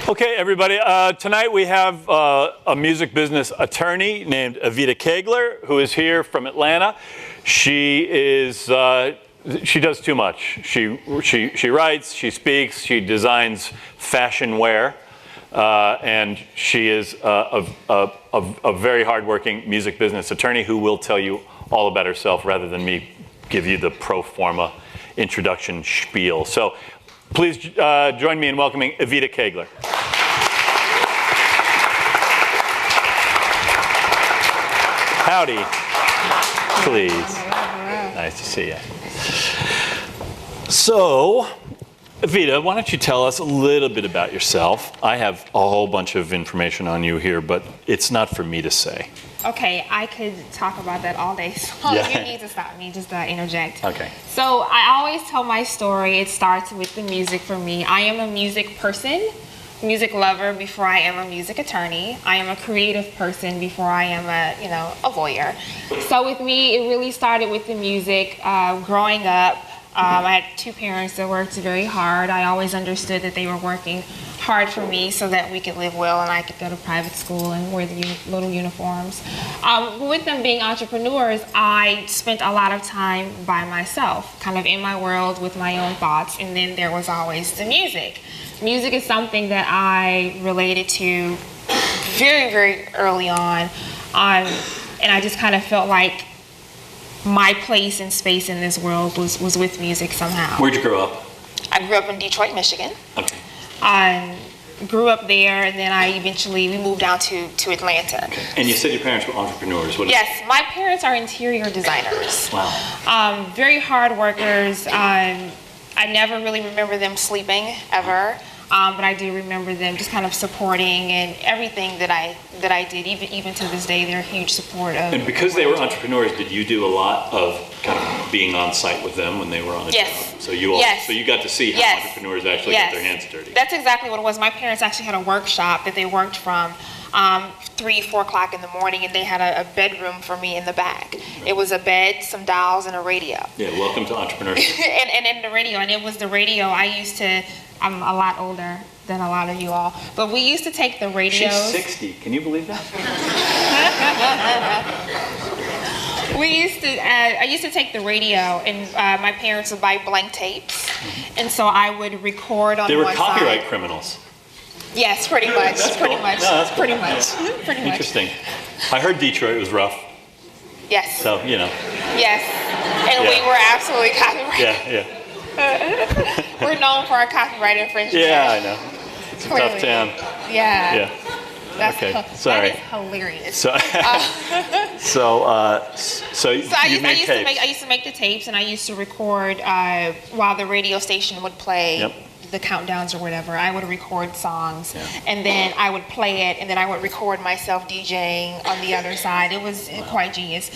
Okay, everybody. Tonight we have a music business attorney named Evita Kaigler, who is here from Atlanta. She does too much. She writes, she speaks, she designs fashion wear, and she is a very hardworking music business attorney who will tell you all about herself rather than me give you the pro forma introduction spiel. So please join me in welcoming Evita Kaigler. Howdy. Please. Nice to see you. So, Evita, why don't you tell us a little bit about yourself? I have a whole bunch of information on you here, but it's not for me to say. Okay, I could talk about that all day, so Yeah. you need to stop me, just interject. Okay. So I always tell my story, it starts with the music for me. I am a music person, music lover before I am a music attorney. I am a creative person before I am a lawyer. So with me, it really started with the music. Growing up, I had two parents that worked very hard. I always understood that they were working hard for me so that we could live well and I could go to private school and wear the little uniforms. With them being entrepreneurs, I spent a lot of time by myself, kind of in my world with my own thoughts, and then there was always the music. Music is something that I related to very, very early on, and I just kind of felt like my place and space in this world was with music somehow. Where'd you grow up? I grew up in Detroit, Michigan. Okay. Grew up there, and then we moved down to Atlanta. Okay. And you said your parents were entrepreneurs. Yes, my parents are interior designers. Wow. Very hard workers. I never really remember them sleeping ever, but I do remember them just kind of supporting and everything that I did. Even to this day, they're a huge support of. And because they were entrepreneurs, did you do a lot of kind of being on site with them when they were on the job? So you got to see how entrepreneurs actually get their hands dirty. That's exactly what it was. My parents actually had a workshop that they worked from 3, 4 o'clock in the morning, and they had a bedroom for me in the back. It was a bed, some dolls, and a radio. Yeah, welcome to entrepreneurship. and the radio, and it was the radio I'm a lot older than a lot of you all, but we used to take the radios. She's 60, can you believe that? I used to take the radio, and my parents would buy blank tapes, and so I would record on one side. They were copyright criminals. Yes, pretty much. Pretty much. Interesting. I heard Detroit was rough. Yes. So, you know. Yes. And we were absolutely copyrighted. Yeah. We're known for our copyright infringement. Yeah, I know. It's a tough town. Yeah. That's okay. Sorry. That is hilarious. So, you made tapes. I used to make the tapes, and I used to record while the radio station would play. The countdowns or whatever. I would record songs, and then I would play it, and then I would record myself DJing on the other side. It was quite genius,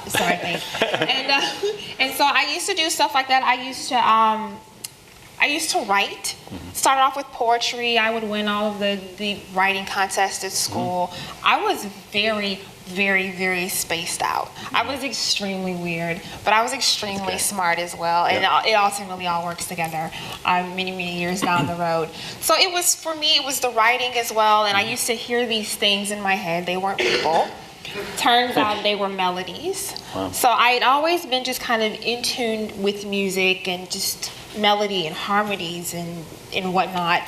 so I think. And so I used to do stuff like that. I used to write. Started off with poetry. I would win all of the writing contests at school. I was very, very, very spaced out. I was extremely weird, but I was extremely smart as well, and it ultimately all works together many, many years down the road. So for me, it was the writing as well, and I used to hear these things in my head. They weren't people. Turns out they were melodies. Wow. So I had always been just kind of in tune with music and just melody and harmonies and whatnot.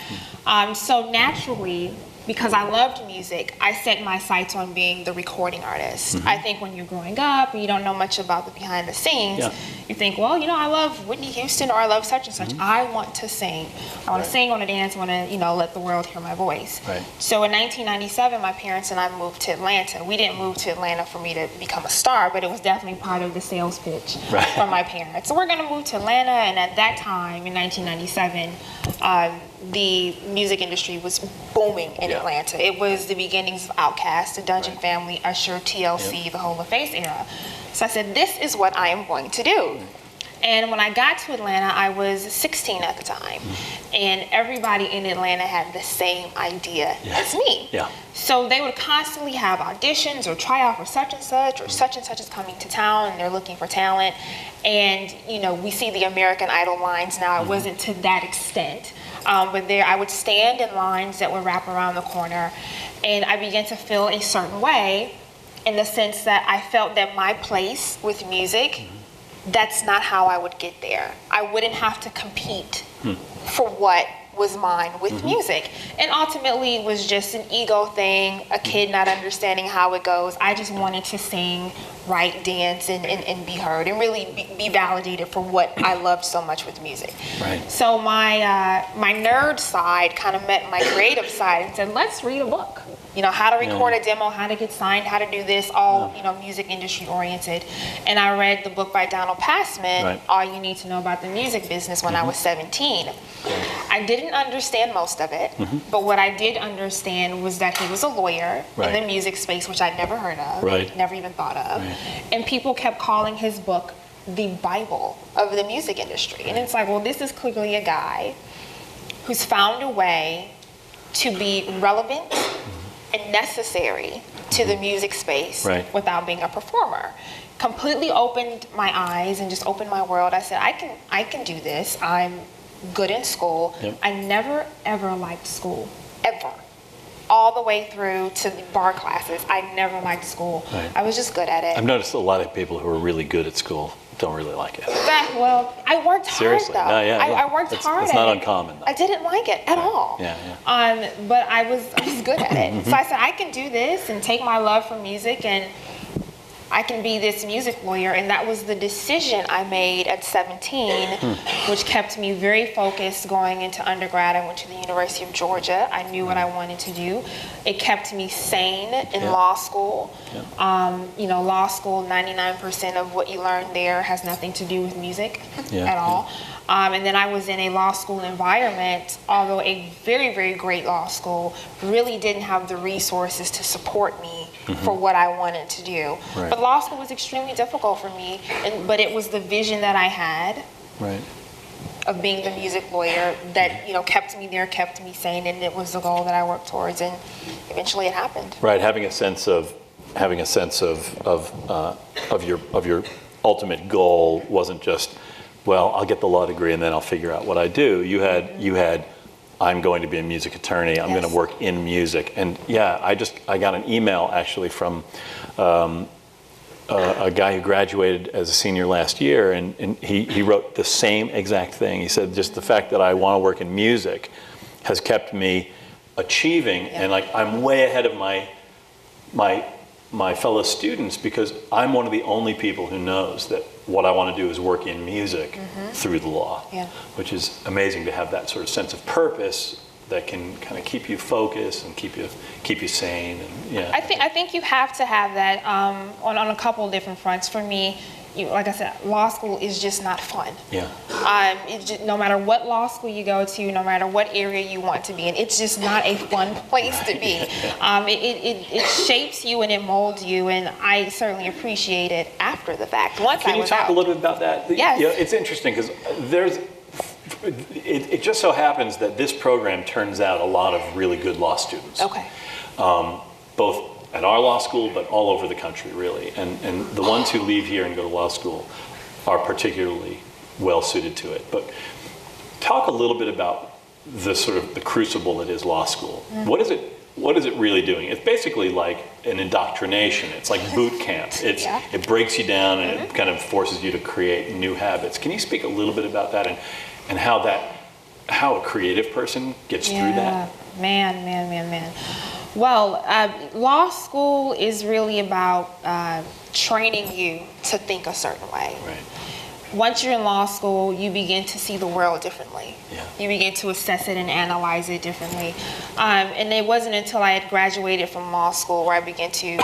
So naturally, because I loved music, I set my sights on being the recording artist. I think when you're growing up and you don't know much about the behind the scenes, you think, well, I love Whitney Houston, or I love such and such. I want to sing. I want to sing, I want to dance, I want to, let the world hear my voice. Right. So in 1997, my parents and I moved to Atlanta. We didn't move to Atlanta for me to become a star, but it was definitely part of the sales pitch from my parents. So we're going to move to Atlanta, and at that time, in 1997, the music industry was booming in Atlanta. It was the beginnings of Outkast, the Dungeon Family, Usher, TLC, the whole LaFace era. So I said, this is what I am going to do. And when I got to Atlanta, I was 16 at the time. And everybody in Atlanta had the same idea as me. So they would constantly have auditions or try out for such and such is coming to town and they're looking for talent. And, we see the American Idol lines now. It wasn't to that extent. But there, I would stand in lines that would wrap around the corner, and I began to feel a certain way in the sense that I felt that my place with music, that's not how I would get there. I wouldn't have to compete for what was mine with music. And ultimately it was just an ego thing, a kid not understanding how it goes. I just wanted to sing, write, dance, and be heard, and really be validated for what I loved so much with music. Right. So my nerd side kind of met my creative side and said, let's read a book. You know, how to record a demo, how to get signed, how to do this, all, you know, music industry oriented. And I read the book by Donald Passman, All You Need to Know About the Music Business, when I was 17. I didn't understand most of it, but what I did understand was that he was a lawyer in the music space, which I'd never heard of, never even thought of. And people kept calling his book the Bible of the music industry. And it's like, well, this is clearly a guy who's found a way to be relevant and necessary to the music space without being a performer. Completely opened my eyes and just opened my world. I said, I can do this. I'm good in school. I never ever liked school, ever. All the way through to bar classes, I never liked school. I was just good at it. I've noticed a lot of people who are really good at school don't really like it. Well, I worked hard though. I worked hard. It's not uncommon though. I didn't like it at all. But I was good at it. So I said, I can do this and take my love for music, and I can be this music lawyer. And that was the decision I made at 17, which kept me very focused going into undergrad. I went to the University of Georgia. I knew what I wanted to do. It kept me sane in law school. You know, law school, 99% of what you learn there has nothing to do with music at all. And then I was in a law school environment, although a very, very great law school, really didn't have the resources to support me for what I wanted to do. But law school was extremely difficult for me, but it was the vision that I had of being the music lawyer that, you know, kept me there, kept me sane, and it was the goal that I worked towards, and eventually it happened. Having a sense of your ultimate goal wasn't just, well, I'll get the law degree and then I'll figure out what I do. You had I'm going to be a music attorney. I'm going to work in music. And I got an email actually from a guy who graduated as a senior last year, and he wrote the same exact thing. He said, just the fact that I want to work in music has kept me achieving, and like I'm way ahead of my fellow students, because I'm one of the only people who knows that what I want to do is work in music through the law, which is amazing to have that sort of sense of purpose that can kind of keep you focused and keep you sane. And, I think you have to have that on a couple of different fronts. For me, like I said, law school is just not fun. It's just, no matter what law school you go to, no matter what area you want to be in, it's just not a fun place to be. It shapes you and it molds you, and I certainly appreciate it after the fact. Can you talk a little bit about that? Yes. It's interesting because it just so happens that this program turns out a lot of really good law students. Both at our law school, but all over the country, really. And the ones who leave here and go to law school are particularly well suited to it. But talk a little bit about the sort of the crucible that is law school. What is it really doing? It's basically like an indoctrination. It's like boot camp. It breaks you down and it kind of forces you to create new habits. Can you speak a little bit about that and how a creative person gets through that? Man. Well, law school is really about training you to think a certain way. Once you're in law school, you begin to see the world differently. You begin to assess it and analyze it differently. And it wasn't until I had graduated from law school where I began to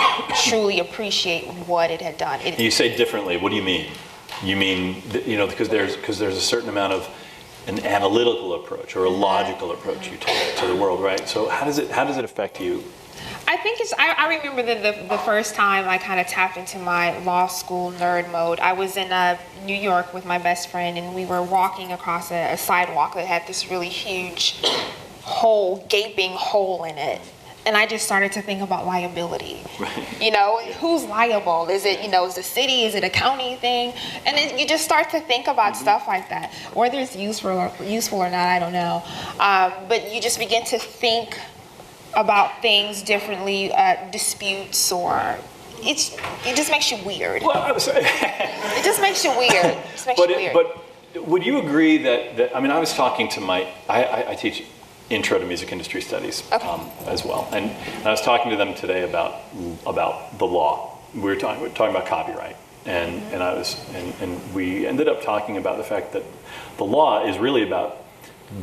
truly appreciate what it had done. You say differently. What do you mean? You mean, because there's a certain amount of an analytical approach or a logical approach you take to the world, right? So how does it affect you? I think I remember the first time I kind of tapped into my law school nerd mode. I was in New York with my best friend, and we were walking across a sidewalk that had this really huge gaping hole in it. and I just started to think about liability. Right. You know, who's liable? Is it, you know, is the city? Is it a county thing? And then you just start to think about stuff like that. Whether it's useful or not, I don't know. But you just begin to think about things differently, disputes, or it just makes you weird. Well, I was It just makes you weird. It just makes you weird. But would you agree that I mean, I was talking to I teach Intro to Music Industry Studies as well, and I was talking to them today about the law. We were talking about copyright, and we ended up talking about the fact that the law is really about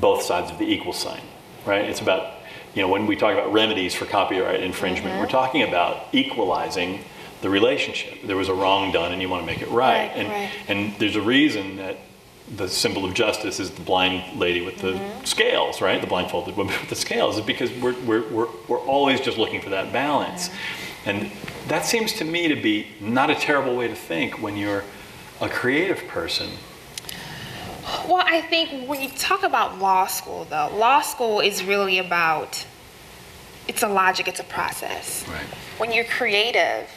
both sides of the equal sign, right? It's about, you know, when we talk about remedies for copyright infringement, we're talking about equalizing the relationship. There was a wrong done and you want to make it right. And there's a reason that the symbol of justice is the blind lady with the scales, right? The blindfolded woman with the scales, is because we're always just looking for that balance. And that seems to me to be not a terrible way to think when you're a creative person. Well, I think when you talk about law school, though, law school is really about, it's a logic, it's a process. Right. When you're creative,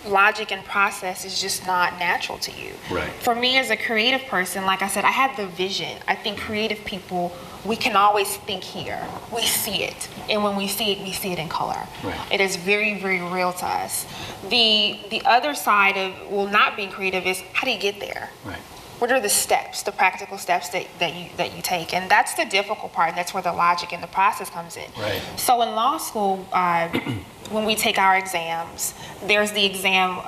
logic and process is just not natural to you. Right. For me as a creative person, like I said, I had the vision. I think creative people, we can always think here. We see it. And when we see it in color. Right. It is very, very real to us. The other side of, well, not being creative is, how do you get there? Right. What are the steps, the practical steps that you take? And that's the difficult part. That's where the logic and the process comes in. Right. So in law school, when we take our exams, there's the exam,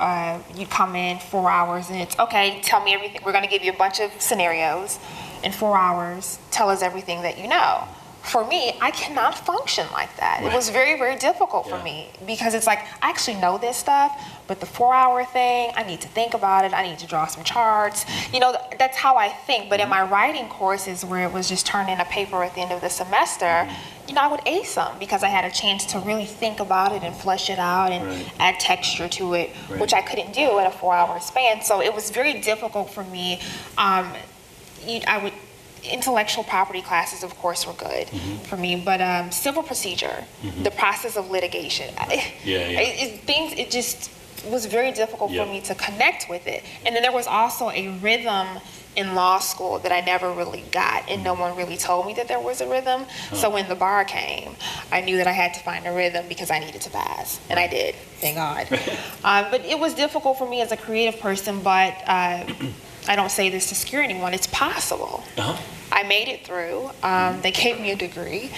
you come in 4 hours and it's, okay, tell me everything. We're going to give you a bunch of scenarios. In 4 hours, tell us everything that you know. For me, I cannot function like that. It was very, very difficult for me because it's like, I actually know this stuff, but the 4 hour thing, I need to think about it. I need to draw some charts. You know, that's how I think. But in my writing courses where it was just turn in a paper at the end of the semester, you know, I would ace them because I had a chance to really think about it and flesh it out and add texture to it, which I couldn't do in a 4 hour span. So it was very difficult for me. Intellectual property classes, of course, were good for me, but civil procedure, the process of litigation, it just was very difficult for me to connect with it. And then there was also a rhythm in law school that I never really got, and no one really told me that there was a rhythm. So when the bar came, I knew that I had to find a rhythm because I needed to pass, and I did, thank God. But it was difficult for me as a creative person, but I don't say this to scare anyone, it's possible. I made it through. They gave me a degree,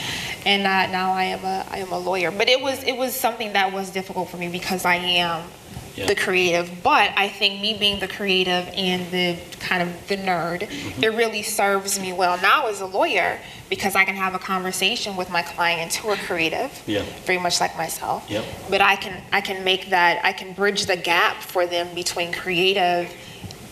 and now I am a lawyer. But it was something that was difficult for me because I am the creative. But I think me being the creative and the kind of the nerd, it really serves me well now as a lawyer because I can have a conversation with my clients who are creative, very much like myself. But I can bridge the gap for them between creative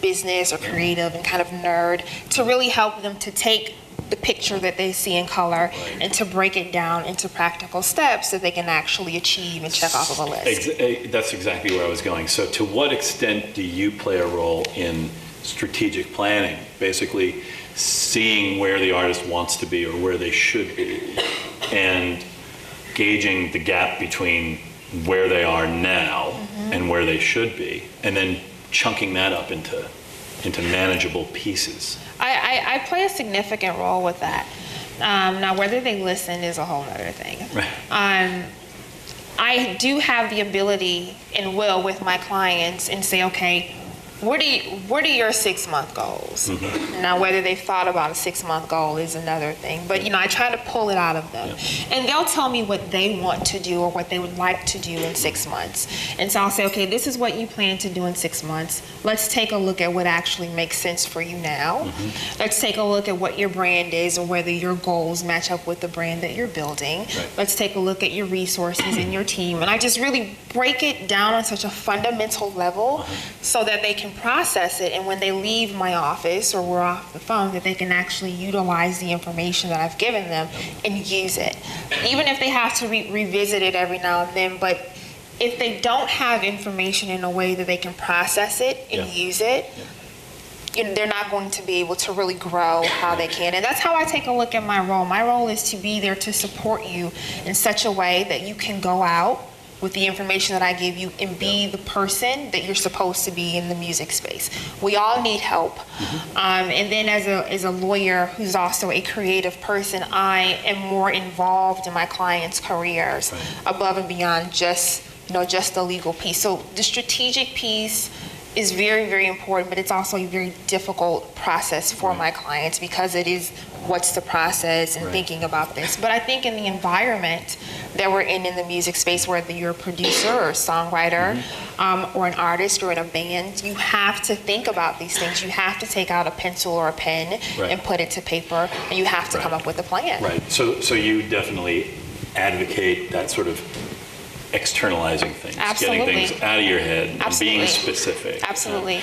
business or creative and kind of nerd to really help them to take the picture that they see in color and to break it down into practical steps that they can actually achieve and check off of a list. That's exactly where I was going. So to what extent do you play a role in strategic planning, basically seeing where the artist wants to be or where they should be and gauging the gap between where they are now and where they should be, and then chunking that up into manageable pieces? I play a significant role with that. Now, whether they listen is a whole other thing. I do have the ability and will with my clients and say, okay, what are your 6-month goals? Now, whether they've thought about a 6-month goal is another thing, but you know, I try to pull it out of them, and they'll tell me what they want to do or what they would like to do in 6 months. And so I'll say, okay, this is what you plan to do in 6 months. Let's take a look at what actually makes sense for you now. Let's take a look at what your brand is or whether your goals match up with the brand that you're building. Let's take a look at your resources and your team. And I just really break it down on such a fundamental level so that they can process it, and when they leave my office or we're off the phone, that they can actually utilize the information that I've given them and use it. Even if they have to revisit it every now and then, but if they don't have information in a way that they can process it and use it, they're not going to be able to really grow how they can. And that's how I take a look at my role. My role is to be there to support you in such a way that you can go out with the information that I give you and be the person that you're supposed to be in the music space. We all need help. And then as a lawyer who's also a creative person, I am more involved in my clients' careers above and beyond just the legal piece. So the strategic piece is very, very important, but it's also a very difficult process for my clients because it is what's the process and thinking about this. But I think in the environment that we're in the music space, whether you're a producer or a songwriter or an artist or in a band, you have to think about these things. You have to take out a pencil or a pen and put it to paper, and you have to come up with a plan. Right. So you definitely advocate that sort of externalizing things, Absolutely. getting things out of your head, and being specific. Absolutely.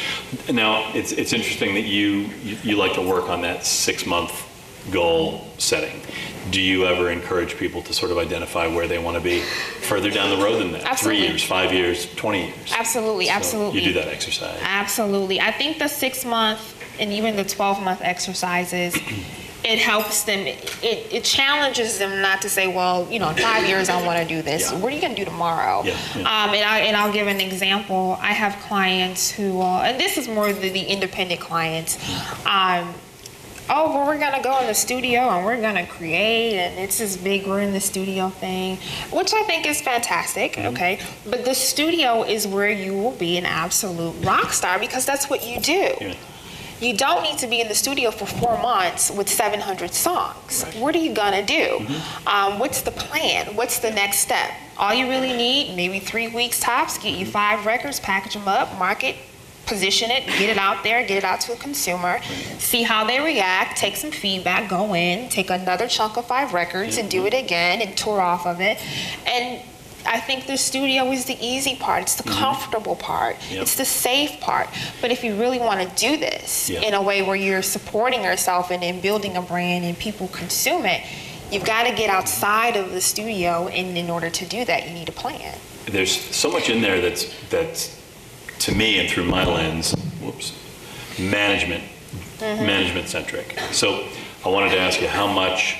Now, it's interesting that you like to work on that 6-month goal setting. Do you ever encourage people to sort of identify where they want to be further down the road than that? Absolutely. 3 years, 5 years, 20 years? Absolutely, So absolutely. you do that exercise. Absolutely. I think the 6-month and even the 12-month exercises, it helps them, it challenges them not to say, well, in 5 years I want to do this. What are you going to do tomorrow? And I'll give an example. I have clients who, and this is more the independent clients, we're going to go in the studio and we're going to create, and it's this big, we're in the studio thing, which I think is fantastic, okay? But the studio is where you will be an absolute rock star because that's what you do. You don't need to be in the studio for 4 months with 700 songs. What are you gonna do? What's the plan? What's the next step? All you really need, maybe 3 weeks tops, get you 5 records, package them up, market, position it, get it out there, get it out to a consumer, see how they react, take some feedback, go in, take another chunk of 5 records and do it again and tour off of it. And I think the studio is the easy part. It's the comfortable part. It's the safe part. But if you really want to do this in a way where you're supporting yourself and building a brand and people consume it, you've got to get outside of the studio. And in order to do that, you need a plan. There's so much in there that's to me and through my lens, management centric. So I wanted to ask you how much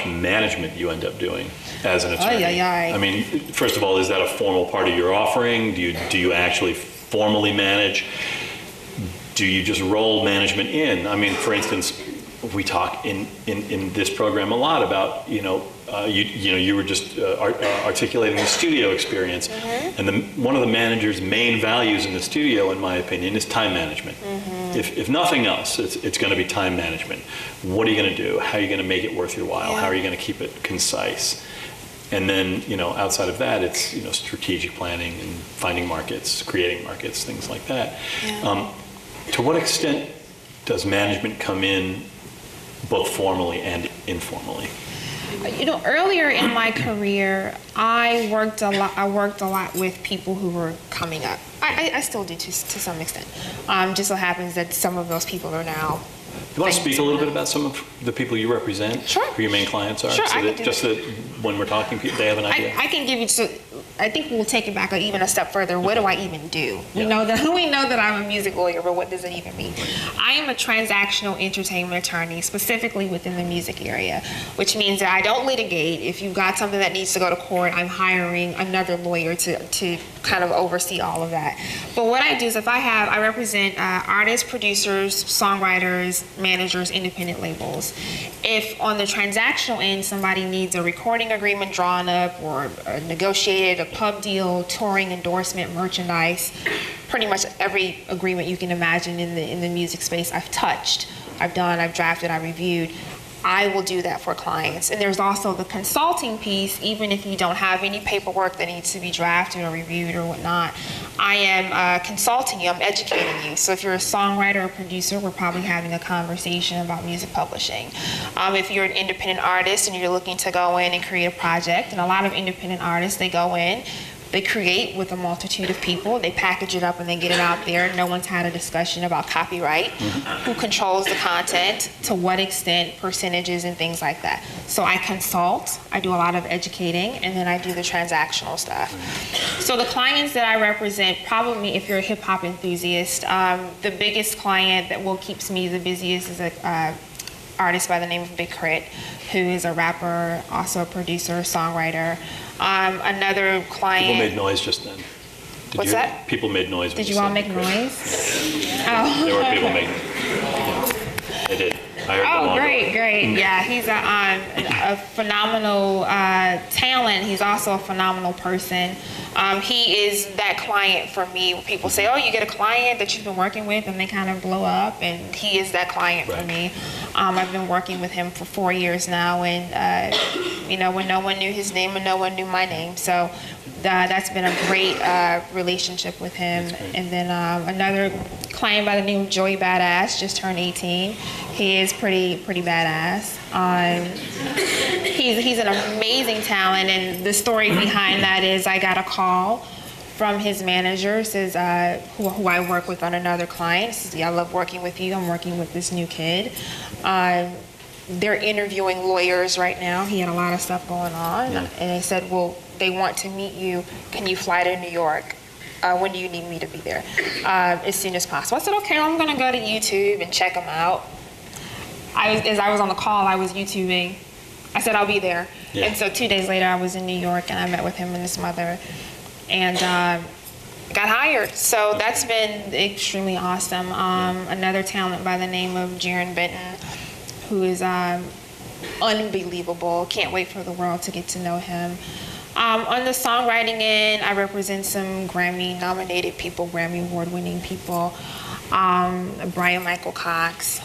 management you end up doing as an attorney. I mean, first of all, is that a formal part of your offering? Do you actually formally manage? Do you just roll management in? I mean, for instance, we talk in this program a lot about, you were just articulating the studio experience. And one of the manager's main values in the studio, in my opinion, is time management. If nothing else, it's going to be time management. What are you going to do? How are you going to make it worth your while? How are you going to keep it concise? And then, outside of that, it's, strategic planning and finding markets, creating markets, things like that. To what extent does management come in both formally and informally? Earlier in my career, I worked a lot with people who were coming up. I still do to some extent. Just so happens that some of those people are now. You want to speak a little bit about some of the people you represent? Sure. Who your main clients are? Sure, so that when we're talking, they have an idea. I can give you. So I think we'll take it back even a step further. What do I even do? We know that I'm a music lawyer, but what does it even mean? I am a transactional entertainment attorney, specifically within the music area, which means that I don't litigate. If you've got something that needs to go to court, I'm hiring another lawyer to kind of oversee all of that. But what I do is I represent artists, producers, songwriters, managers, independent labels. If on the transactional end somebody needs a recording agreement drawn up or negotiated, a pub deal, touring, endorsement, merchandise, pretty much every agreement you can imagine in the music space I've touched, I've done, I've drafted, I reviewed. I will do that for clients. And there's also the consulting piece, even if you don't have any paperwork that needs to be drafted or reviewed or whatnot. I am consulting you, I'm educating you. So if you're a songwriter or producer, we're probably having a conversation about music publishing. If you're an independent artist and you're looking to go in and create a project, and a lot of independent artists, they go in, They create with a multitude of people. They package it up and they get it out there. No one's had a discussion about copyright, who controls the content, to what extent, percentages, and things like that. So I consult, I do a lot of educating, and then I do the transactional stuff. So the clients that I represent, probably if you're a hip hop enthusiast, the biggest client that keeps me the busiest is a artist by the name of Big Crit, who is a rapper, also a producer, songwriter. Another client. People made noise just then. What's that? People made noise. Did you all make noise? Oh. There were people making. Yeah, they did. I heard them all. Great. Yeah, he's a phenomenal talent. He's also a phenomenal person. He is that client for me. When people say, "Oh, you get a client that you've been working with," and they kind of blow up, and he is that client for me. I've been working with him for 4 years now, and when no one knew his name and no one knew my name, so that's been a great relationship with him. And then another client by the name of Joey Badass just turned 18. He is pretty badass. He's an amazing talent, and the story behind that is I got a call from his manager, says who I work with on another client. Says, "Yeah, I love working with you. I'm working with this new kid. They're interviewing lawyers right now." He had a lot of stuff going on, and they said, "Well, they want to meet you. Can you fly to New York? When do you need me to be there?" As soon as possible. I said, "Okay, I'm gonna go to YouTube and check them out." As I was on the call, I was YouTubing. I said, "I'll be there." Yeah. And so 2 days later, I was in New York, and I met with him and his mother, and got hired. So that's been extremely awesome. Another talent by the name of Jaron Benton, who is unbelievable. Can't wait for the world to get to know him. On the songwriting end, I represent some Grammy-nominated people, Grammy Award-winning people. Brian Michael Cox.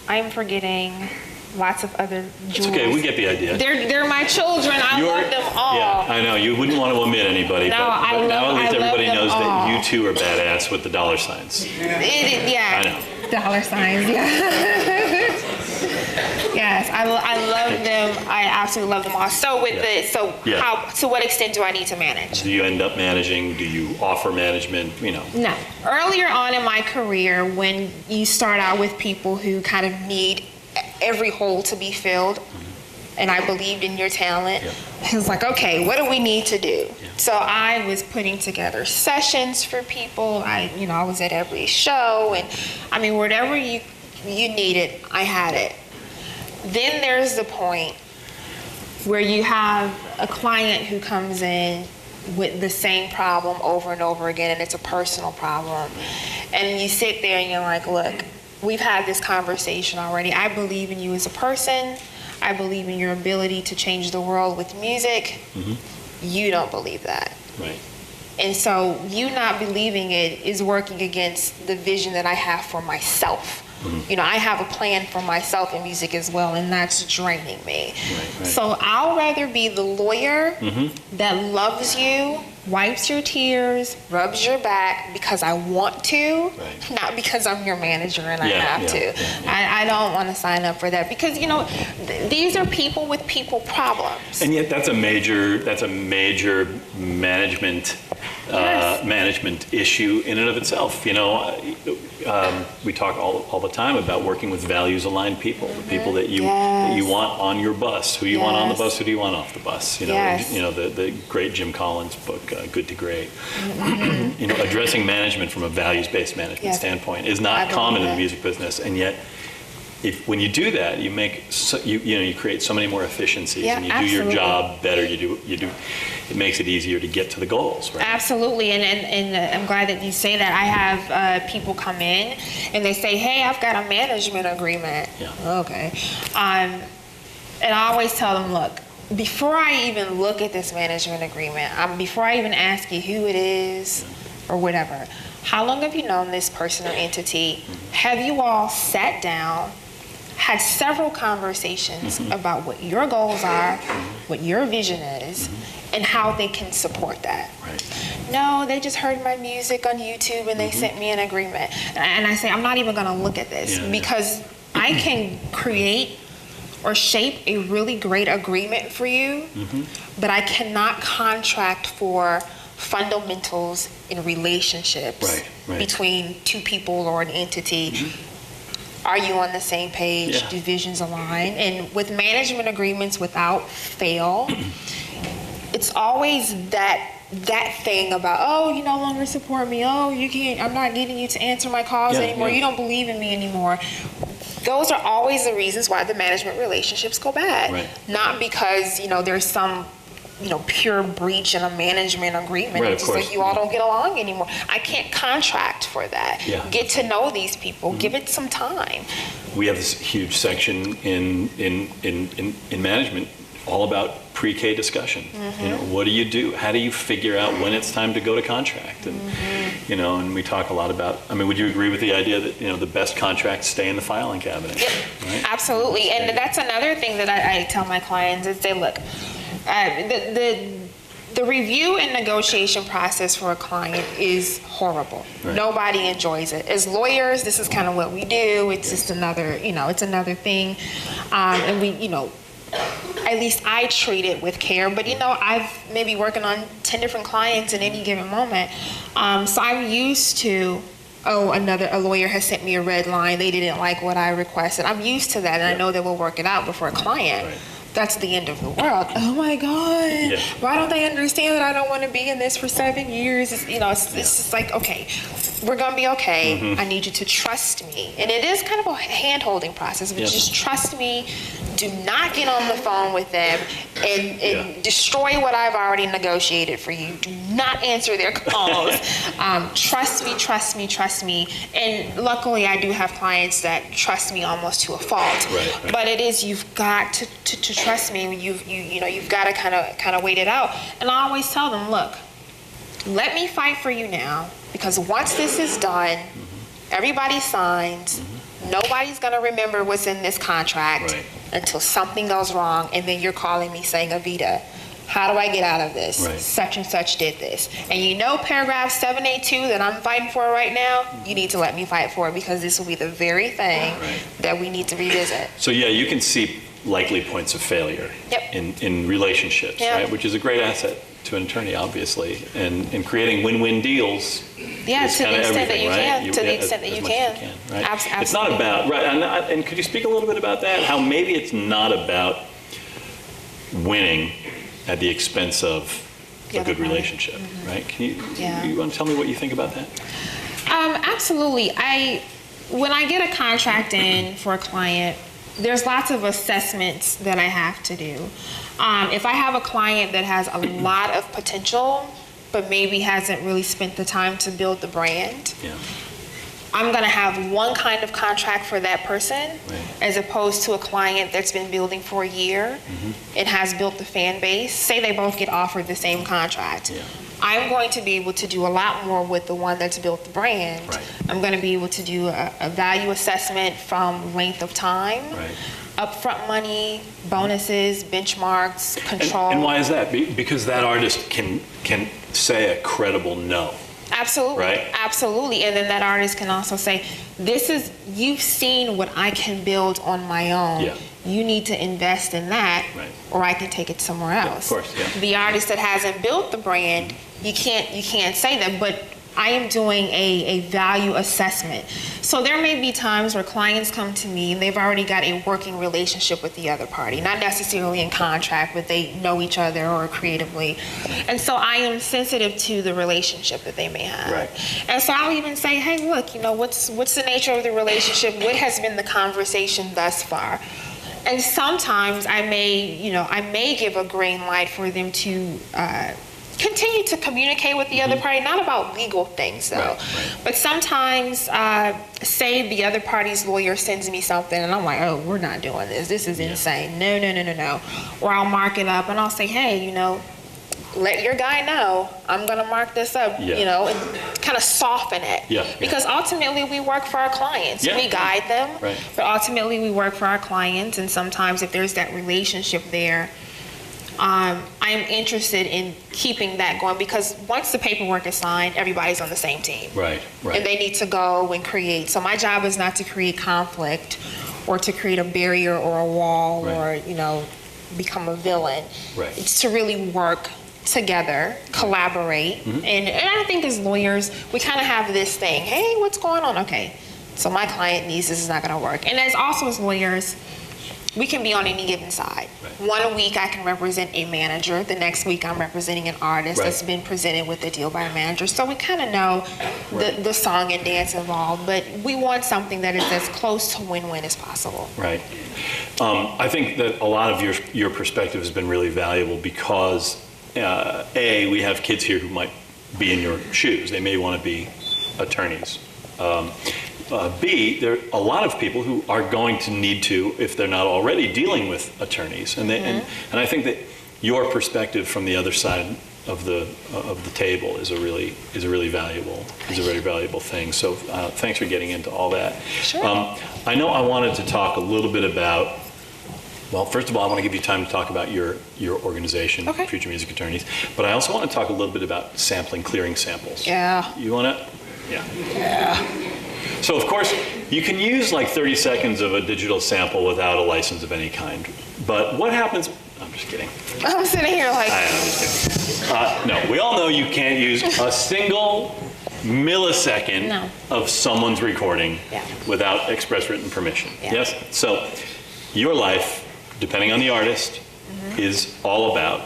I'm forgetting lots of other jewels. It's okay, we get the idea. They're my children. I love them all. Yeah, I know. You wouldn't want to omit anybody, No, but now at least everybody knows all. that you two are badass with the dollar signs. Yeah. I know. Dollar signs, yeah. Yes, I love them. I absolutely love them all. So to what extent do I need to manage? Do you end up managing? Do you offer management? No. Earlier on in my career, when you start out with people who kind of need every hole to be filled, and I believed in your talent, it was like, okay, what do we need to do? So I was putting together sessions for people. I was at every show, and whatever you needed, I had it. Then there's the point where you have a client who comes in with the same problem over and over again, and it's a personal problem. And you sit there and you're like, look, we've had this conversation already. I believe in you as a person. I believe in your ability to change the world with music. You don't believe that. Right. And so you not believing it is working against the vision that I have for myself. I have a plan for myself in music as well, and that's draining me. Right. So I'll rather be the lawyer that loves you, wipes your tears, rubs your back because I want to, not because I'm your manager and I have to. I don't want to sign up for that because these are people with people problems. And yet that's a major management management issue in and of itself. We talk all the time about working with values-aligned people, the people that you want on your bus. Who you want on the bus, who do you want off the bus? The great Jim Collins book, Good to Great. Addressing management from a values-based management standpoint is not common in the music business, and yet when you do that, you create so many more efficiencies, and you do your job better. It makes it easier to get to the goals. Right? Absolutely, and I'm glad that you say that. I have people come in and they say, "Hey, I've got a management agreement." Okay, and I always tell them, look, before I even look at this management agreement, before I even ask you who it is or whatever, how long have you known this person or entity? Have you all sat down, had several conversations about what your goals are, what your vision is, and how they can support that? Right. No, they just heard my music on YouTube and they sent me an agreement. And I say, I'm not even going to look at this because I can create or shape a really great agreement for you, but I cannot contract for fundamentals in relationships between two people or an entity. Are you on the same page? Do visions align? And with management agreements without fail, it's always that thing about, oh, you no longer support me. Oh, you can't, I'm not getting you to answer my calls anymore. You don't believe in me anymore. Those are always the reasons why the management relationships go bad. Not because, there's some, pure breach in a management agreement. It's just like you all don't get along anymore. I can't contract for that. Get to know these people. Give it some time. We have this huge section in management all about pre-K discussion. What do you do? How do you figure out when it's time to go to contract? And and we talk a lot about. I mean, would you agree with the idea that the best contracts stay in the filing cabinet? Right? Absolutely, and that's another thing that I tell my clients is say, look, the review and negotiation process for a client is horrible. Nobody enjoys it. As lawyers, this is kind of what we do. It's just another, it's another thing, and we, at least I treat it with care, but I've maybe working on 10 different clients in any given moment. So I'm used to, a lawyer has sent me a red line, they didn't like what I requested. I'm used to that, and I know that we'll work it out. But for a client, that's the end of the world. Oh my God, why don't they understand that I don't want to be in this for 7 years? It's just like, okay, we're gonna be okay. I need you to trust me. And it is kind of a hand-holding process, but just trust me. Do not get on the phone with them and destroy what I've already negotiated for you. Do not answer their calls. Trust me, trust me, trust me. And luckily, I do have clients that trust me almost to a fault. But it is, you've got to trust me. You've got to kind of wait it out. And I always tell them, look, let me fight for you now, because once this is done, everybody signs. Nobody's going to remember what's in this contract until something goes wrong, and then you're calling me saying, Evita, how do I get out of this? Such and such did this. And paragraph 782 that I'm fighting for right now, you need to let me fight for it, because this will be the very thing that we need to revisit. So you can see likely points of failure in relationships, right? Which is a great asset to an attorney, obviously, and creating win-win deals. To the extent that you can. To the extent that you can. Right? Absolutely. It's not about and could you speak a little bit about that? How maybe it's not about winning at the expense of a good relationship, right? Can you want to tell me what you think about that? Absolutely. When I get a contract in for a client, there's lots of assessments that I have to do. If I have a client that has a lot of potential, but maybe hasn't really spent the time to build the brand, I'm going to have one kind of contract for that person, as opposed to a client that's been building for a year and has built the fan base. Say they both get offered the same contract. I'm going to be able to do a lot more with the one that's built the brand. I'm going to be able to do a value assessment from length of time, upfront money, bonuses, benchmarks, control. And why is that? Because that artist can say a credible no. Absolutely. Absolutely. And then that artist can also say, you've seen what I can build on my own. You need to invest in that, or I can take it somewhere else. Of course, The artist that hasn't built the brand, you can't say that, but I am doing a value assessment. So there may be times where clients come to me and they've already got a working relationship with the other party, not necessarily in contract, but they know each other or creatively. And so I am sensitive to the relationship that they may have. And so I'll even say, hey, look, what's the nature of the relationship? What has been the conversation thus far? And sometimes I may give a green light for them to continue to communicate with the other party, not about legal things though, but sometimes say the other party's lawyer sends me something and I'm like, oh, we're not doing this. This is insane. No. Or I'll mark it up and I'll say, hey, let your guy know I'm going to mark this up, and kind of soften it. Because ultimately we work for our clients. We guide them, but ultimately we work for our clients. And sometimes if there's that relationship there, I'm interested in keeping that going, because once the paperwork is signed, everybody's on the same team. And they need to go and create. So my job is not to create conflict or to create a barrier or a wall or, become a villain. Right. It's to really work together, collaborate. And I think as lawyers, we kind of have this thing, hey, what's going on? Okay, so my client needs this, is not going to work. And as lawyers, we can be on any given side. Right. 1 week I can represent a manager, the next week I'm representing an artist that's been presented with a deal by a manager. So we kind of know the song and dance involved, but we want something that is as close to win-win as possible. Right. I think that a lot of your perspective has been really valuable because, A, we have kids here who might be in your shoes. They may want to be attorneys. B, there are a lot of people who are going to need to, if they're not already dealing with attorneys, and and I think that your perspective from the other side of the table is a really valuable thing. So thanks for getting into all that. Sure. I know I wanted to talk a little bit about. Well, first of all, I want to give you time to talk about your organization, Okay. Future Music Attorneys, but I also want to talk a little bit about sampling, clearing samples. Yeah. You want to? Yeah. So, of course, you can use like 30 seconds of a digital sample without a license of any kind. But what happens? I'm just kidding. I'm sitting here like. I'm just kidding. No, we all know you can't use a single millisecond of someone's recording without express written permission. Yeah. Yes? So, your life, depending on the artist, is all about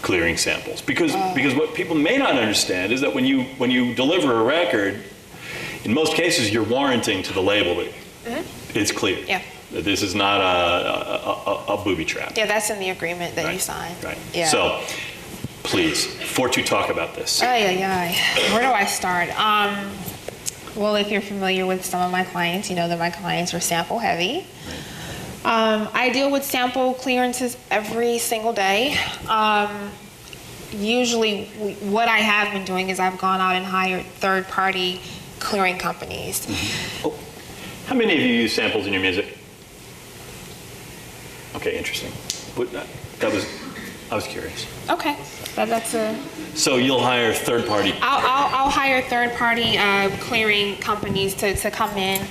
clearing samples. Because what people may not understand is that when you deliver a record, in most cases, you're warranting to the label that it's clear. Yeah. That this is not a booby trap. Yeah, that's in the agreement that you signed. Right. Yeah. So, please, Fortu, talk about this. Where do I start? Well, if you're familiar with some of my clients, you know that my clients are sample heavy. I deal with sample clearances every single day. Usually what I have been doing is I've gone out and hired third-party clearing companies. How many of you use samples in your music? Okay, interesting. I was curious. Okay, that's a... So you'll hire third-party... I'll hire third-party clearing companies to come in.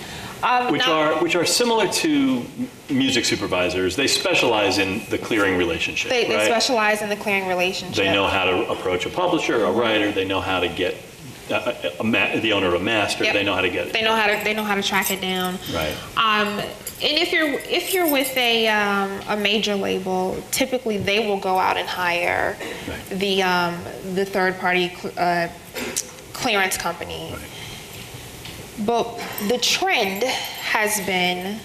Which are similar to music supervisors. They specialize in the clearing relationship. They right? specialize in the clearing relationship. They know how to approach a publisher, a writer. They know how to get the owner of a master. Yep. They know how to get it. They know how to track it down. Right. And if you're with a major label, typically they will go out and hire the third party clearance company. Right. But the trend has been,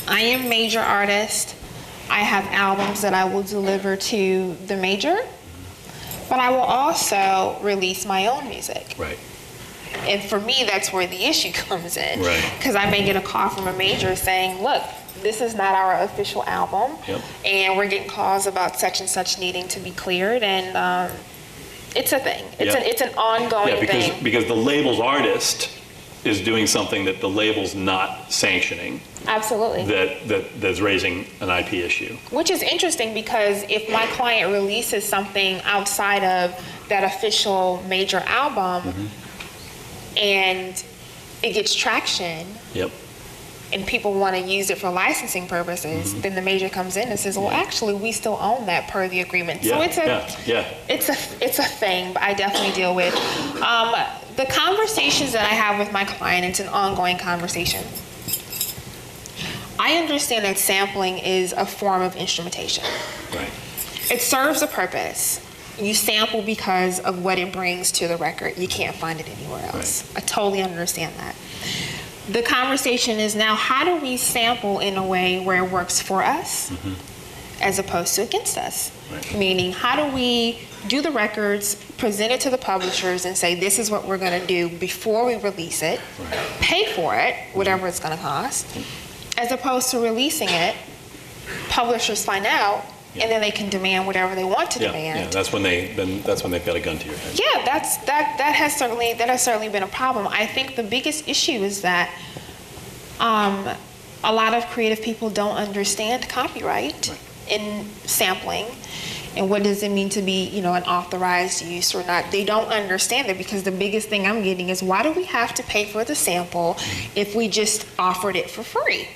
I am major artist, I have albums that I will deliver to the major, but I will also release my own music. Right. And for me, that's where the issue comes in. Right. Because I may get a call from a major saying, look, this is not our official album, and we're getting calls about such and such needing to be cleared, and it's a thing. It's an ongoing thing. Because the label's artist is doing something that the label's not sanctioning. Absolutely. That's raising an IP issue. Which is interesting because if my client releases something outside of that official major album and it gets traction and people want to use it for licensing purposes, then the major comes in and says, well, actually, we still own that per the agreement. So it's a thing I definitely deal with. The conversations that I have with my client, it's an ongoing conversation. I understand that sampling is a form of instrumentation. Right. It serves a purpose. You sample because of what it brings to the record. You can't find it anywhere else. Right. I totally understand that. The conversation is now, how do we sample in a way where it works for us as opposed to against us? Right. Meaning, how do we do the records, present it to the publishers and say, this is what we're going to do before we release it, pay for it, whatever it's going to cost, as opposed to releasing it, publishers find out, and then they can demand whatever they want to demand. Yeah, that's when they've got a gun to your head. Yeah, that has certainly been a problem. I think the biggest issue is that a lot of creative people don't understand copyright in sampling. And what does it mean to be, an authorized use or not? They don't understand it because the biggest thing I'm getting is, why do we have to pay for the sample if we just offered it for free?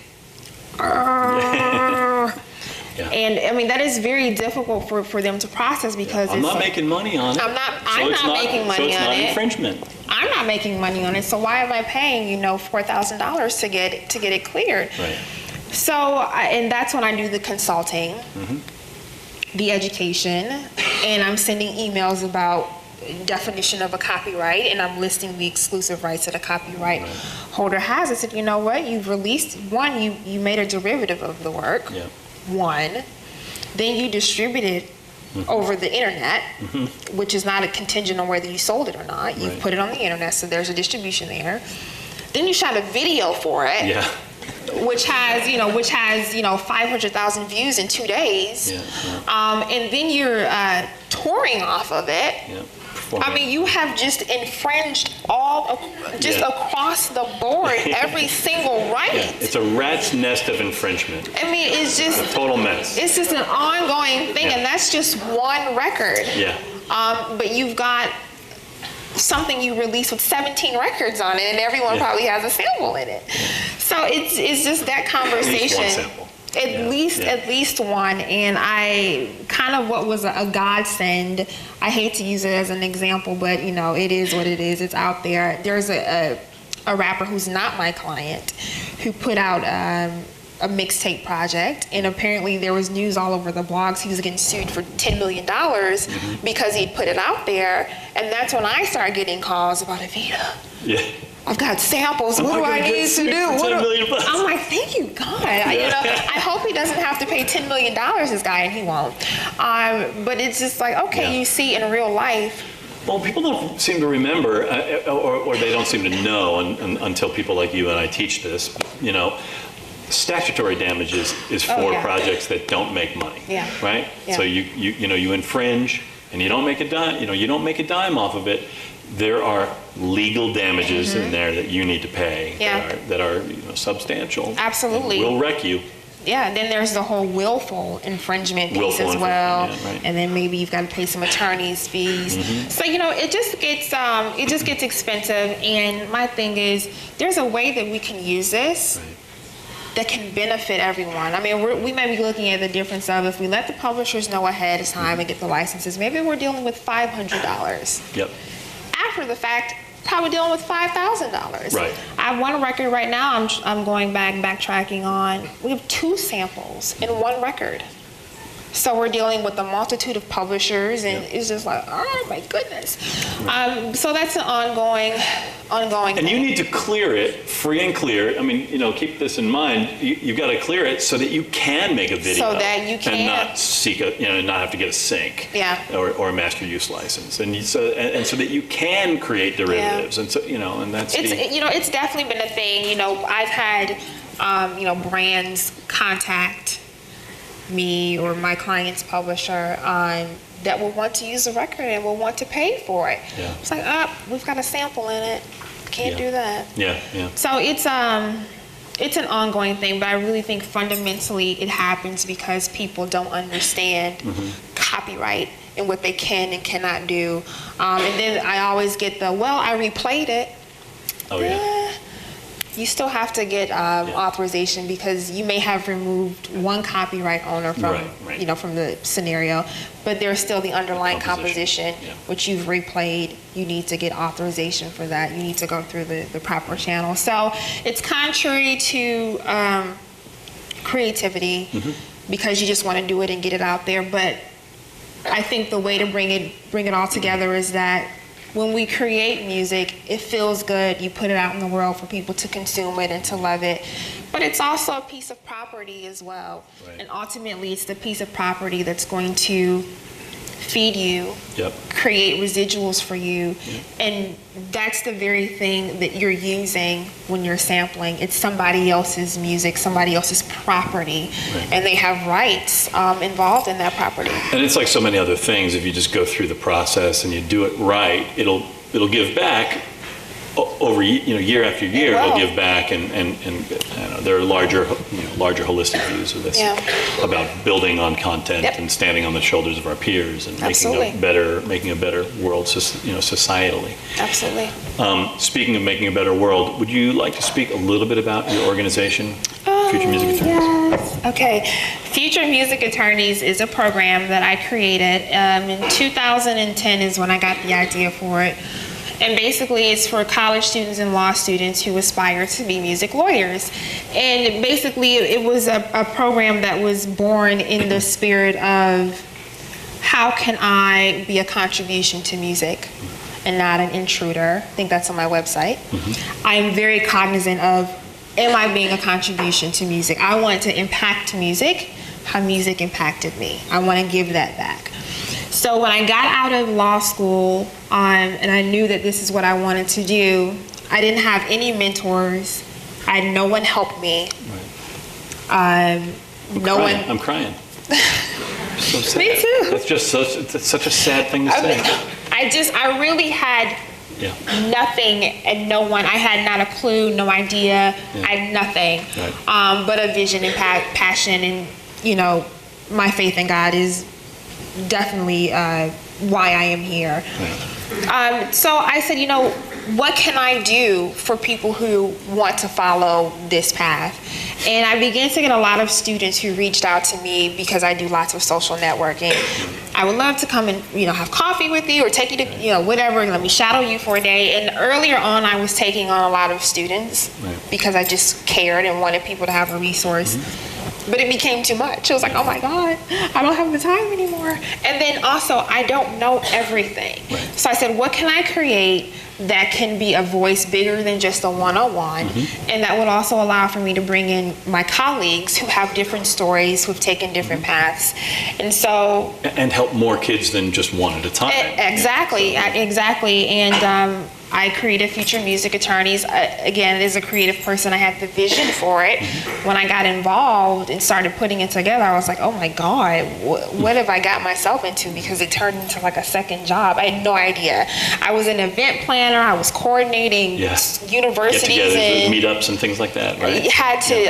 Yeah. And I mean, that is very difficult for them to process because I'm not making money on it. I'm not making money so it's on not it. infringement. I'm not making money on it. So why am I paying, $4,000 to get it cleared? Right. So, and that's when I do the consulting, the education, and I'm sending emails about definition of a copyright, and I'm listing the exclusive rights that a copyright holder has. I said, you know what? You've released one. You made a derivative of the work. Yeah. One. Then you distribute it over the internet, which is not a contingent on whether you sold it or not. You've put it on the internet, so there's a distribution there. Then you shot a video for it. Yeah. Which has 500,000 views in 2 days. And then you're touring off of it. I mean, you have just infringed across the board every single right. Yeah. It's a rat's nest of infringement. I mean, it's just a total mess. It's just an ongoing thing, and that's just one record. Yeah. But you've got something you release with 17 records on it, and everyone probably has a sample in it. So it's just that conversation. At least one sample. At least one. And I kind of what was a godsend. I hate to use it as an example, but it is what it is. It's out there. There's a rapper who's not my client who put out a mixtape project, and apparently there was news all over the blogs. He was getting sued for $10 million because he'd put it out there, and that's when I started getting calls about Evita. Yeah. I've got samples. What do I need to do? I'm like, thank you, God. I hope he doesn't have to pay $10 million, this guy, and he won't. But it's just like, okay, you see in real life. Well, people don't seem to remember, or they don't seem to know until people like you and I teach this. Statutory damages is for projects that don't make money. Yeah. Right. Yeah. So you infringe and you don't make a dime. You don't make a dime off of it. There are legal damages in there that you need to pay that are substantial. Absolutely. Will wreck you. Yeah, and then there's the whole willful infringement piece as well, and then maybe you've got to pay some attorney's fees. So it just gets expensive. And my thing is, there's a way that we can use this that can benefit everyone. I mean, we may be looking at the difference of if we let the publishers know ahead of time and get the licenses, maybe we're dealing with $500. Yep. After the fact, probably dealing with $5,000. Right. I have one record right now I'm going backtracking on. We have 2 samples in one record. So we're dealing with a multitude of publishers, and it's just like, oh my goodness. So that's an ongoing And thing. you need to clear it free and clear. I mean, keep this in mind. You've got to clear it so that you can make a video. So that you can. And not seek not have to get a sync. Yeah. Or a master use license. And so that you can create derivatives. And so, and that's it's definitely been a thing. I've had, brands contact me or my client's publisher that will want to use the record and will want to pay for it. Yeah. It's like, we've got a sample in it. Can't do that. Yeah. So it's an ongoing thing, but I really think fundamentally it happens because people don't understand copyright and what they can and cannot do. And then I always get I replayed it. Oh, yeah. You still have to get authorization because you may have removed one copyright owner from from the scenario, but there's still the underlying composition which you've replayed. You need to get authorization for that. You need to go through the proper channel. So it's contrary to creativity because you just want to do it and get it out there. But I think the way to bring it all together is that when we create music, it feels good. You put it out in the world for people to consume it and to love it. But it's also a piece of property as well. Right. And ultimately, it's the piece of property that's going to feed you, create residuals for you. And that's the very thing that you're using when you're sampling. It's somebody else's music, somebody else's property, and they have rights involved in that property. And it's like so many other things. If you just go through the process and you do it right, it'll give back over year after year. It'll give back, and there are larger holistic views of this about building on content and standing on the shoulders of our peers and making a better world, societally. Absolutely. Speaking of making a better world, would you like to speak a little bit about your organization for Future Music Attorneys? Yes. Okay. Future Music Attorneys is a program that I created. In 2010 is when I got the idea for it. And basically it's for college students and law students who aspire to be music lawyers. And basically it was a program that was born in the spirit of how can I be a contribution to music and not an intruder. I think that's on my website. I am very cognizant of, am I being a contribution to music? I want to impact music how music impacted me. I want to give that back. So when I got out of law school, and I knew that this is what I wanted to do, I didn't have any mentors. I had no one help me. I'm crying. So sad. Me too. That's just it's such a sad thing to say. I really had nothing and no one. I had not a clue, no idea. I had nothing, but a vision and passion, and my faith in God is definitely why I am here. So I said, what can I do for people who want to follow this path? And I began to get a lot of students who reached out to me because I do lots of social networking. I would love to come and have coffee with you or take you to whatever, let me shadow you for a day. And earlier on I was taking on a lot of students because I just cared and wanted people to have a resource. But it became too much. It was like, oh my God, I don't have the time anymore. And then also, I don't know everything. So I said, what can I create that can be a voice bigger than just a one-on-one, and that would also allow for me to bring in my colleagues who have different stories, who've taken different paths. And so... And help more kids than just one at a time. Exactly, exactly. And I created Future Music Attorneys. Again, as a creative person, I had the vision for it. When I got involved and started putting it together, I was like, oh my God, what have I got myself into? Because it turned into like a second job. I had no idea. I was an event planner. I was coordinating universities and meetups and things like that, right? Had to,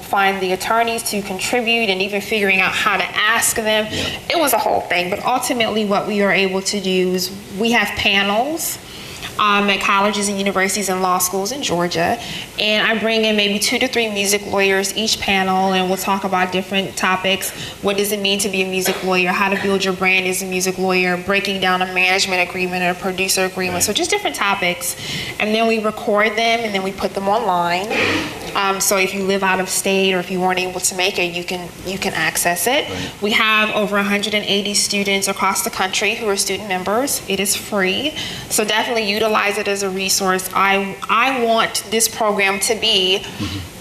find the attorneys to contribute and even figuring out how to ask them. It was a whole thing. But ultimately, what we are able to do is we have panels at colleges and universities and law schools in Georgia, and I bring in maybe 2 to 3 music lawyers each panel, and we'll talk about different topics. What does it mean to be a music lawyer? How to build your brand as a music lawyer? Breaking down a management agreement or a producer agreement. So just different topics, and then we record them and then we put them online. So if you live out of state or if you weren't able to make it, you can access it. We have over 180 students across the country who are student members. It is free, so definitely utilize it as a resource. I want this program to be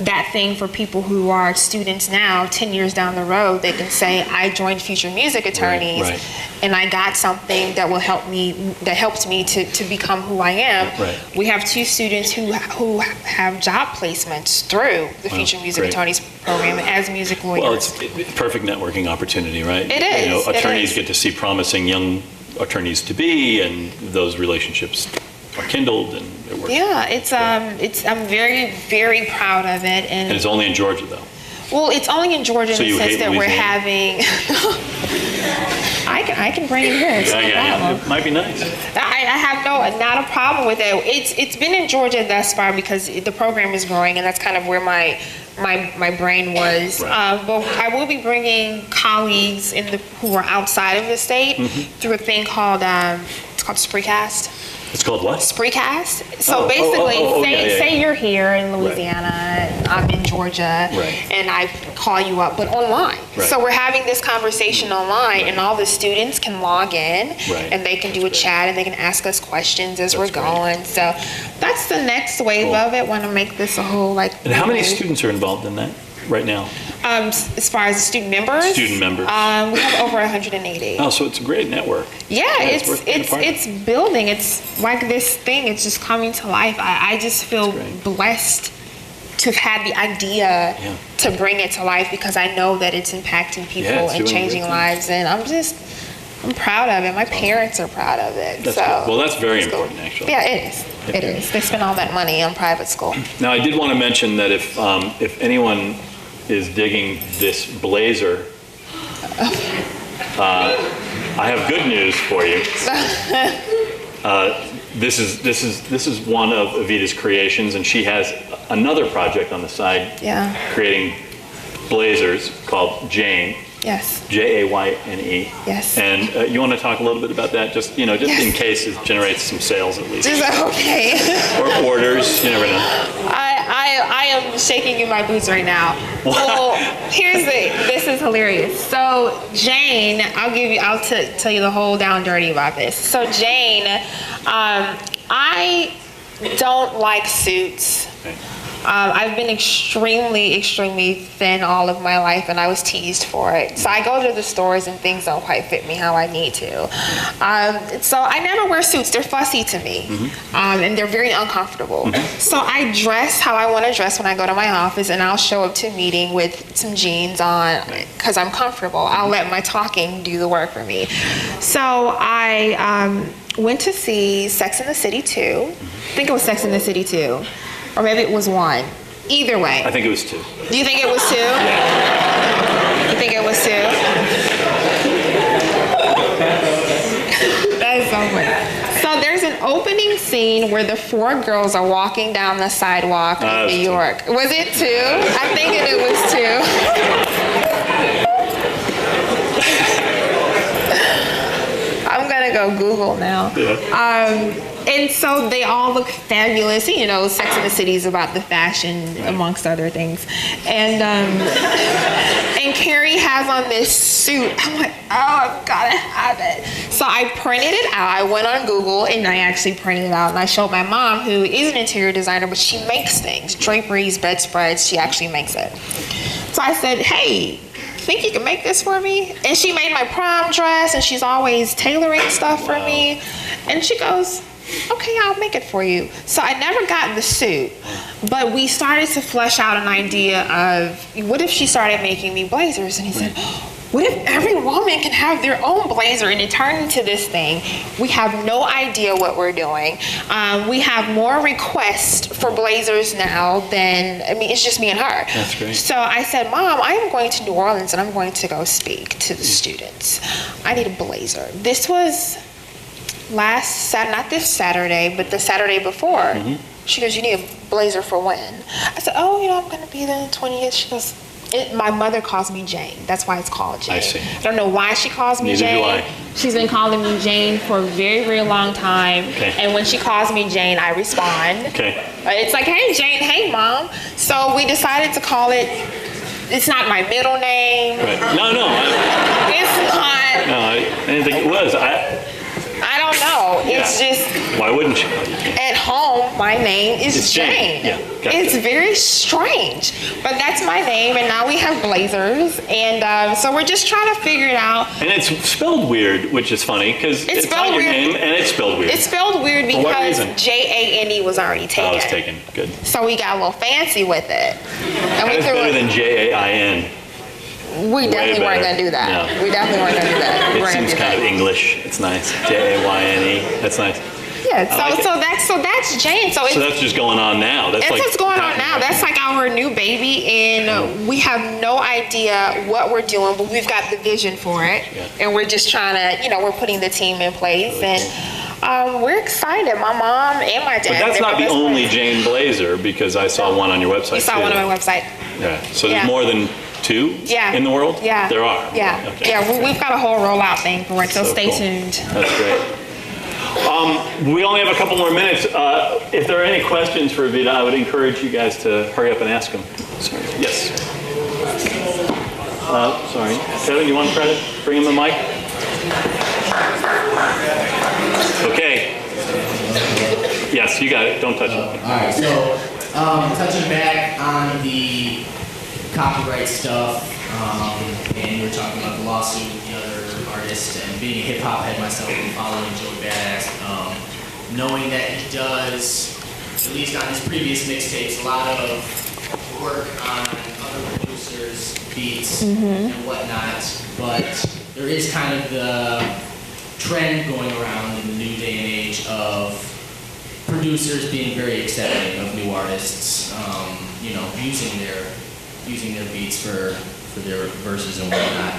that thing for people who are students now. 10 years down the road, they can say, I joined Future Music Attorneys and I got something that will help me, that helped me to become who I am. We have 2 students who have job placements through the Future Music Attorneys program as music lawyers. Well, it's a perfect networking opportunity, right? It is. Attorneys get to see promising young attorneys to be, and those relationships are kindled, and it works. I'm very, very proud of it. And it's only in Georgia, though. Well, it's only in Georgia in the sense that we're Louisiana? having. I can bring it here. It's no problem. It might be nice. I have not a problem with it. It's been in Georgia thus far because the program is growing, and that's kind of where my brain was. But I will be bringing colleagues who are outside of the state through a thing called it's called Spreecast. It's called what? Spreecast. So basically, say you're here in Louisiana, and I'm in Georgia, and I call you up, but online. So we're having this conversation online, and all the students can log in, and they can do a chat, and they can ask us questions as we're going. So that's the next wave of it. Want to make this a whole And how many students are involved in that right now? As far as the student members? Student members. We have over 180. Oh, so it's a great network. It's building. It's like this thing. It's just coming to life. I just feel blessed to have had the idea to bring it to life because I know that it's impacting people and changing lives, and I'm proud of it. My parents are proud of it. That's good. Well, that's very important, actually. Yeah, it is. It is. They spend all that money on private school. Now, I did want to mention that if anyone is digging this blazer, I have good news for you. this is one of Evita's creations, and she has another project on the side, creating blazers called Jane. Yes. Jayne. Yes. And you want to talk a little bit about that, just in case it generates some sales at least. Okay. Or orders, you never know. I am shaking in my boots right now. Well, this is hilarious. So Jane, I'll tell you the whole down dirty about this. So Jane, I don't like suits. Okay. I've been extremely, extremely thin all of my life, and I was teased for it. So I go to the stores and things don't quite fit me how I need to. So I never wear suits. They're fussy to me, and they're very uncomfortable. So I dress how I want to dress when I go to my office, and I'll show up to a meeting with some jeans on because I'm comfortable. I'll let my talking do the work for me. So I went to see Sex and the City 2. I think it was Sex and the City 2. Or maybe it was 1. Either way. I think it was 2. Do you think it was 2? You think it was 2? That is so funny. So there's an opening scene where the 4 girls are walking down the sidewalk in New York. Was it 2? I think it was 2. I'm gonna go Google now. And so they all look fabulous. Sex and the City is about the fashion, amongst other things. And Carrie has on this suit. I'm like, oh, I've got to have it. So I printed it out. I went on Google and I actually printed it out. And I showed my mom, who is an interior designer, but she makes things, draperies, bedspreads. She actually makes it. So I said, hey, think you can make this for me? And she made my prom dress, and she's always tailoring stuff for me. And she goes, okay, I'll make it for you. So I never got the suit, but we started to flesh out an idea of, what if she started making me blazers? And he said, what if every woman can have their own blazer? And it turned into this thing. We have no idea what we're doing. We have more requests for blazers now than, it's just me and her. That's great. So I said, Mom, I am going to New Orleans and I'm going to go speak to the students. I need a blazer. This was not this Saturday, but the Saturday before. She goes, you need a blazer for when? I said, I'm going to be there in 20 years. She goes, my mother calls me Jane. That's why it's called Jane. I see. I don't know why she calls me Neither Jane. do I. She's been calling me Jane for a very, very long time. Okay. And when she calls me Jane, I respond. Okay. It's like, hey, Jane, hey, Mom. So we decided to call it, it's not my middle name. Right. No. It's not. No, I didn't think it was. I don't know. It's just. Why wouldn't you? At home, my name is Jane. Yeah, gotcha. It's very strange, but that's my name, and now we have blazers, and so we're just trying to figure it out. And it's spelled weird, which is funny because it's not your name, and it's spelled weird. It's spelled weird For what because reason? Jane was already taken. Oh, it was taken. Good. So we got a little fancy with it. And It's better than Jain. We definitely weren't going to do that. No. We definitely weren't going to do that. It seems kind of English. It's nice. Jayne. That's nice. Yeah. Like so that's Jane. So that's just going on now. That's like what's going on now. That's like our new baby, and we have no idea what we're doing, but we've got the vision for it, and we're just trying to, we're putting the team in place, and we're excited. My mom and my dad. But that's not the only Jane blazer, because I saw one on your website. You saw one on my website. Yeah. So there's more than 2 in the world? Yeah. There are? Yeah. Okay. Yeah, we've got a whole rollout thing for it, so stay tuned. That's great. We only have a couple more minutes. If there are any questions for Evita, I would encourage you guys to hurry up and ask them. Sorry. Yes. Sorry. Kevin, you want to try to bring him the mic? Okay. Yes, you got it. Don't touch it. All right. So, touching back on the copyright stuff, and you were talking about the lawsuit with the other artist, and being a hip hop head myself and following Joey Badass, knowing that he does, at least on his previous mixtapes, a lot of work on other producers' beats and whatnot, but there is kind of the trend going around in the new day and age of producers being very accepting of new artists, using their beats for their verses and whatnot.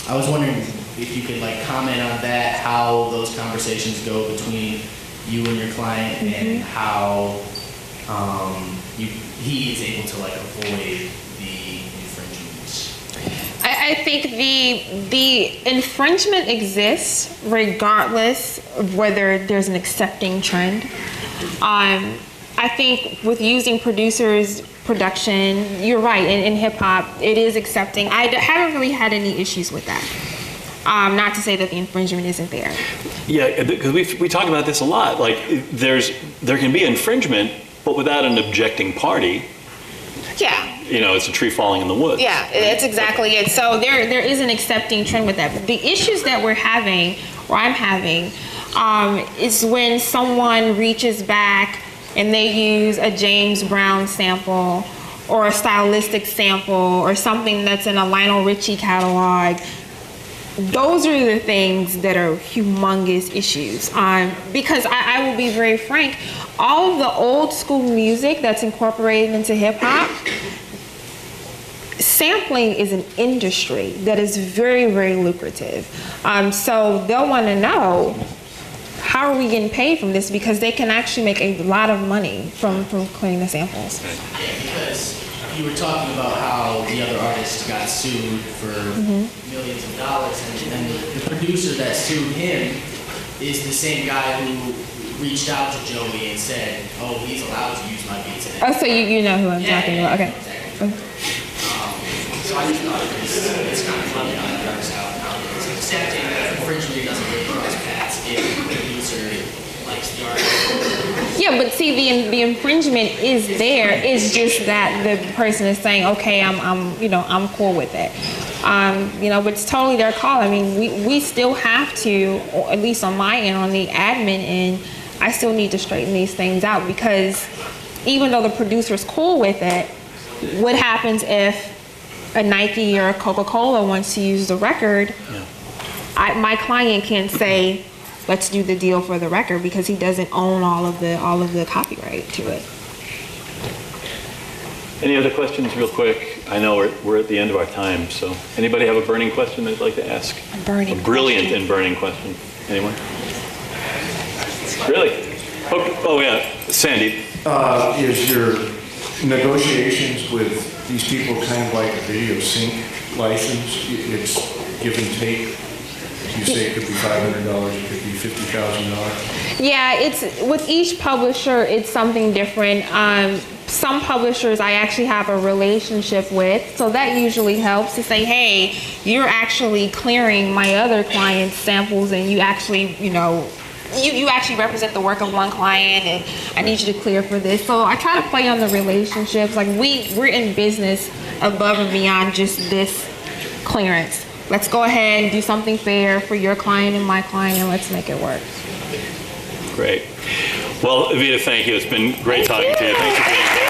I was wondering if you could comment on that, how those conversations go between you and your client and how he is able to like avoid the infringements? I think the infringement exists regardless of whether there's an accepting trend. I think with using producers' production, you're right, in hip hop, it is accepting. I haven't really had any issues with that. Not to say that the infringement isn't there. Yeah, because we talk about this a lot. Like, there can be infringement, but without an objecting party. Yeah. You know, it's a tree falling in the woods. Yeah, that's exactly it. So there is an accepting trend with that. But the issues that we're having, or I'm having, is when someone reaches back and they use a James Brown sample or a stylistic sample or something that's in a Lionel Richie catalog. Those are the things that are humongous issues. Because I will be very frank, all of the old school music that's incorporated into hip hop, sampling is an industry that is very, very lucrative. So they'll want to know, how are we getting paid from this? Because they can actually make a lot of money from cleaning the samples. Yeah, because you were talking about how the other artist got sued for millions of dollars, and the producer that sued him is the same guy who reached out to Joey and said, "Oh, he's allowed to use my beats." Oh, so you know who I'm talking about? Okay. Exactly. So I just thought it's kind of funny how it works out. It's accepting that infringement doesn't really cross paths if the producer likes the artist. Yeah, but see, the infringement is there. It's just that the person is saying, okay, I'm cool with it. But it's totally their call. I mean, we still have to, or at least on my end, on the admin end, I still need to straighten these things out, because even though the producer's cool with it, what happens if a Nike or a Coca-Cola wants to use the record? Yeah. My client can't say, let's do the deal for the record, because he doesn't own all of the copyright to it. Any other questions real quick? I know we're at the end of our time, so anybody have a burning question they'd like to ask? A burning A brilliant question. and burning question. Anyone? Really? Okay. Oh yeah, Sandy. Is your negotiations with these people kind of like a video sync license? It's give and take? You say it could be $500, it could be $50,000. Yeah, it's with each publisher, it's something different. Some publishers I actually have a relationship with, so that usually helps to say, hey, you're actually clearing my other clients' samples, and you actually, you actually represent the work of one client, and I need you to clear for this. So I try to play on the relationships. Like we're in business above and beyond just this clearance. Let's go ahead and do something fair for your client and my client, and let's make it work. Great. Well, Evita, thank you. It's been great talking to you. Thanks for being here.